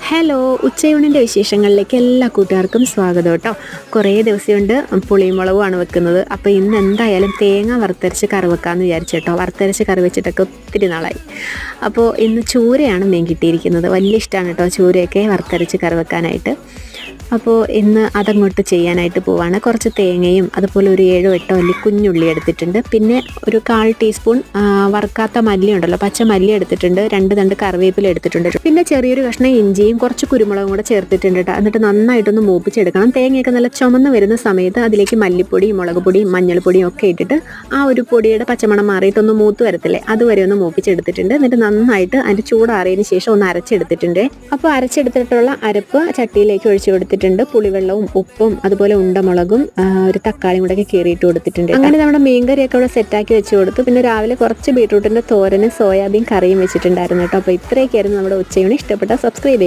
Hello, ഉച്ചയൂണിൻ്റെ വിശേഷങ്ങളിലേക്ക് എല്ലാ കൂട്ടുകാർക്കും സ്വാഗതം കേട്ടോ. കുറേ ദിവസം കൊണ്ട് പുളിമുളകുമാണ് വെക്കുന്നത്. അപ്പോൾ ഇന്ന് എന്തായാലും തേങ്ങ വറുത്തരച്ച് കറി വെക്കാമെന്ന് വിചാരിച്ചു കേട്ടോ. വറുത്തരച്ച് കറി വെച്ചിട്ടൊക്കെ ഒത്തിരി നാളായി. അപ്പോൾ ഇന്ന് ചൂരയാണ് മീൻ കിട്ടിയിരിക്കുന്നത്. വലിയ ഇഷ്ടമാണ് കേട്ടോ ചൂരയൊക്കെ വറുത്തരച്ച് കറി വെക്കാനായിട്ട്. അപ്പോൾ ഇന്ന് അതങ്ങോട്ട് ചെയ്യാനായിട്ട് പോവാണ്. കുറച്ച് തേങ്ങയും അതുപോലെ ഒരു 7-8 അല്ലി കുഞ്ഞുള്ളി എടുത്തിട്ടുണ്ട്. പിന്നെ ഒരു 1/4 ടീസ്പൂൺ വറുക്കാത്ത മല്ലി ഉണ്ടല്ലോ, പച്ച മല്ലി എടുത്തിട്ടുണ്ട്. 2 തണ്ട് കറിവേപ്പില എടുത്തിട്ടുണ്ട്. പിന്നെ ചെറിയൊരു കഷ്ണം ഇഞ്ചിയും കുറച്ച് കുരുമുളകും കൂടെ ചേർത്തിട്ടുണ്ട് കേട്ടോ. എന്നിട്ട് നന്നായിട്ടൊന്ന് മൂപ്പിച്ചെടുക്കണം. തേങ്ങയൊക്കെ നല്ല ചുമന്ന് വരുന്ന സമയത്ത് അതിലേക്ക് മല്ലിപ്പൊടിയും മുളക് പൊടിയും മഞ്ഞൾപ്പൊടിയും ഒക്കെ ഇട്ടിട്ട് ആ ഒരു പൊടിയുടെ പച്ചമണം മാറിയിട്ടൊന്ന് മൂത്ത് വരത്തില്ലേ, അതുവരെ ഒന്ന് മൂപ്പിച്ചെടുത്തിട്ടുണ്ട്. എന്നിട്ട് നന്നായിട്ട് അതിൻ്റെ ചൂടാറിയതിന് ശേഷം ഒന്ന് അരച്ചെടുത്തിട്ടുണ്ട്. അപ്പോൾ അരച്ചെടുത്തിട്ടുള്ള അരപ്പ് ചട്ടിയിലേക്ക് ഒഴിച്ചു കൊടുത്തിട്ടുണ്ട്. പുളിവെള്ളവും ഉപ്പും അതുപോലെ ഉണ്ടമുളകും ഒരു തക്കാളിയും കൂടെ ഒക്കെ കീറിയിട്ട് കൊടുത്തിട്ടുണ്ട്. അങ്ങനെ നമ്മുടെ മീൻകറിയൊക്കെ അവിടെ സെറ്റാക്കി വെച്ച് കൊടുത്തു. പിന്നെ രാവിലെ കുറച്ച് ബീട്രൂട്ടിൻ്റെ തോരനും സോയാബീൻ കറിയും വെച്ചിട്ടുണ്ടായിരുന്നു കേട്ടോ. അപ്പോൾ ഇത്രയൊക്കെയായിരുന്നു നമ്മുടെ ഉച്ചയൂണ്. ഇഷ്ടപ്പെട്ട സബ്സ്ക്രൈബ് ചെയ്യുക.